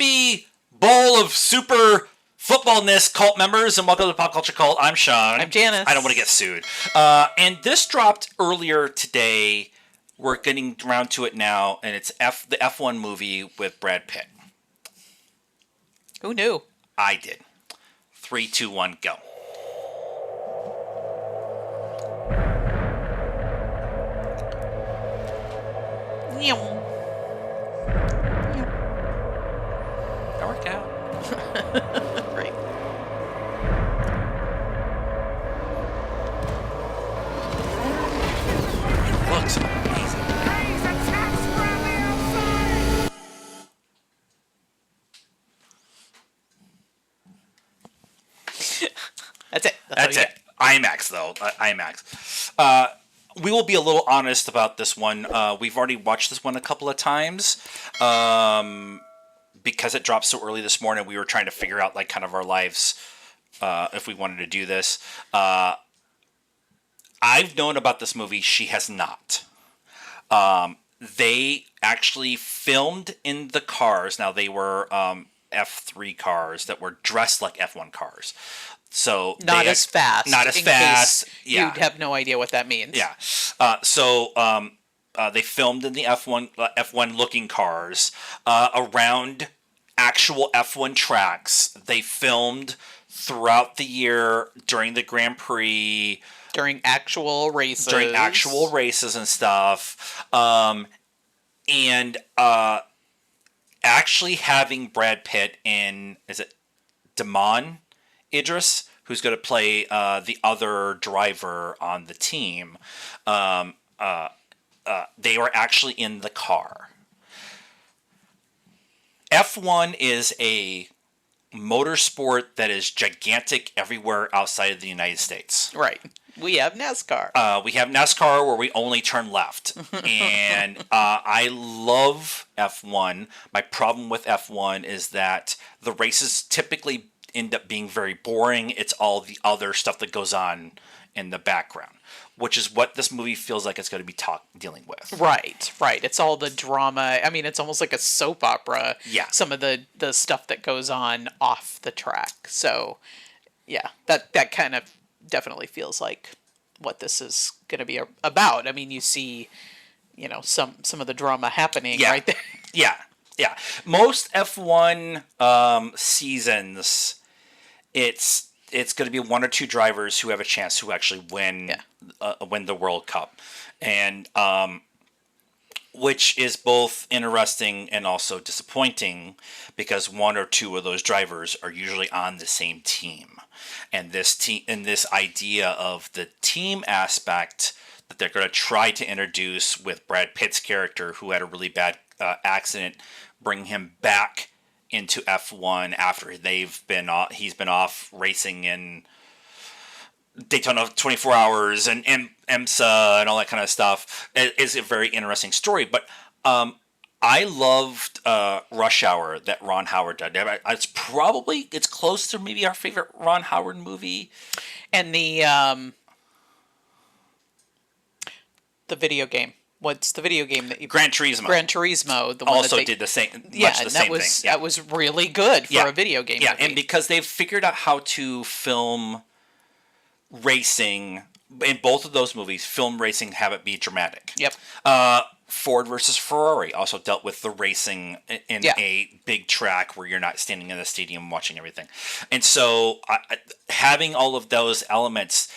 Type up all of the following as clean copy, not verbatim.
happy bowl of super footballness cult members, and welcome to the Pop Culture Cult. I'm Sean. I'm Janice. I don't want to get sued. And this dropped earlier today. We're getting around to it now, and it's the F1 movie with Brad Pitt. Who knew? I did. 3, 2, 1, go. That worked out. Right. It looks amazing. That's it. That's it. IMAX, though. IMAX. We will be a little honest about this one. We've already watched this one a couple of times. Because it dropped so early this morning, we were trying to figure out, like, kind of our lives if we wanted to do this. I've known about this movie. She has not. They actually filmed in the cars. Now, they were F3 cars that were dressed like F1 cars. So not as fast. Not as fast. Yeah. You'd have no idea what that means. Yeah. They filmed in the F1 looking cars around actual F1 tracks. They filmed throughout the year during the Grand Prix. During actual races. And stuff. Actually having Brad Pitt in, is it Damon Idris, who's going to play the other driver on the team. They were actually in the car. F1 is a motorsport that is gigantic everywhere outside of the United States. Right. We have NASCAR. We have NASCAR where we only turn left. And I love F1. My problem with F1 is that the races typically end up being very boring. It's all the other stuff that goes on in the background, which is what this movie feels like it's going to be dealing with. Right. It's all the drama. I mean, it's almost like a soap opera. Yeah. Some of the stuff that goes on off the track. So, yeah, that kind of definitely feels like what this is going to be about. I mean, you see, some of the drama happening right there. Yeah. Most F1 seasons, it's going to be one or two drivers who have a chance to actually win the World Cup, and which is both interesting and also disappointing because one or two of those drivers are usually on the same team, and this idea of the team aspect that they're going to try to introduce with Brad Pitt's character, who had a really bad accident, bring him back into F1 after he's been off racing in Daytona 24 Hours and IMSA and all that kind of stuff. It is a very interesting story, but I loved Rush Hour that Ron Howard did. It's close to maybe our favorite Ron Howard movie. And the video game. What's the video game that you... Gran Turismo. The one also did the same. That was really good for a video game. Yeah, movie. and because they've figured out how to film racing in both of those movies, film racing, have it be dramatic. Yep. Ford versus Ferrari also dealt with the racing in a big track where you're not standing in the stadium watching everything, and so having all of those elements.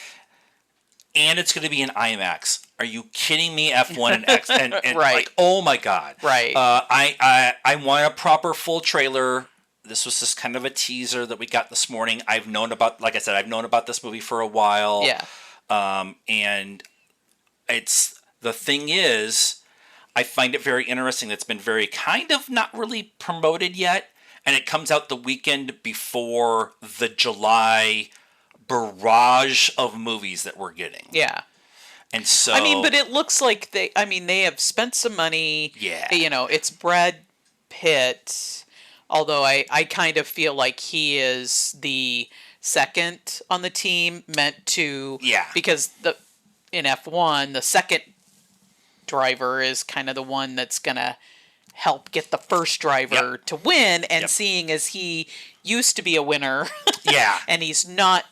And it's going to be in IMAX. Are you kidding me? F1 and X and right. Like, oh my god! Right. I want a proper full trailer. This was just kind of a teaser that we got this morning. I've known about this movie for a while. Yeah. And the thing is, I find it very interesting. That's been very kind of not really promoted yet, and it comes out the weekend before the July barrage of movies that we're getting. Yeah. And so... I mean, but it looks like they have spent some money. Yeah. It's Brad Pitt, although I kind of feel like he is the second on the team meant to... Yeah. Because in F1, the second driver is kind of the one that's going to help get the first driver Yep. to win, and Yep. seeing as he used to be a winner Yeah. and he's not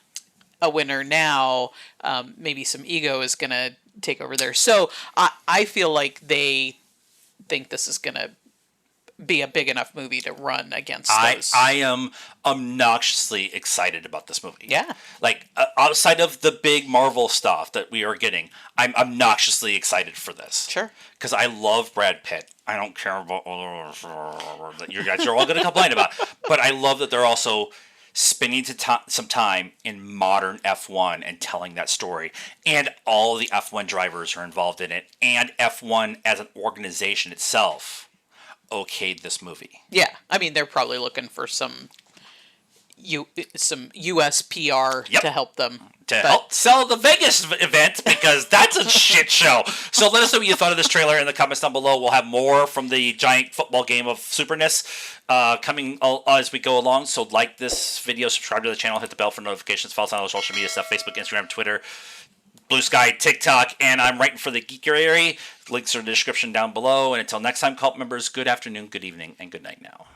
a winner now, maybe some ego is going to take over there. So I feel like they think this is going to be a big enough movie to run against those. I am obnoxiously excited about this movie. Yeah. Like, outside of the big Marvel stuff that we are getting, I'm obnoxiously excited for this. Sure. Because I love Brad Pitt. I don't care about that you guys are all going to complain about. But I love that they're also spending some time in modern F1 and telling that story. And all the F1 drivers are involved in it. And F1 as an organization itself okayed this movie. Yeah. I mean, they're probably looking for some US PR Yep. to help them. To help sell the Vegas event, because that's a shit show. So let us know what you thought of this trailer in the comments down below. We'll have more from the giant football game of Superness coming as we go along. So like this video, subscribe to the channel, hit the bell for notifications, follow us on all the social media stuff, Facebook, Instagram, Twitter, Blue Sky, TikTok, and I'm writing for the Geekery. Links are in the description down below. And until next time, cult members, good afternoon, good evening, and good night now.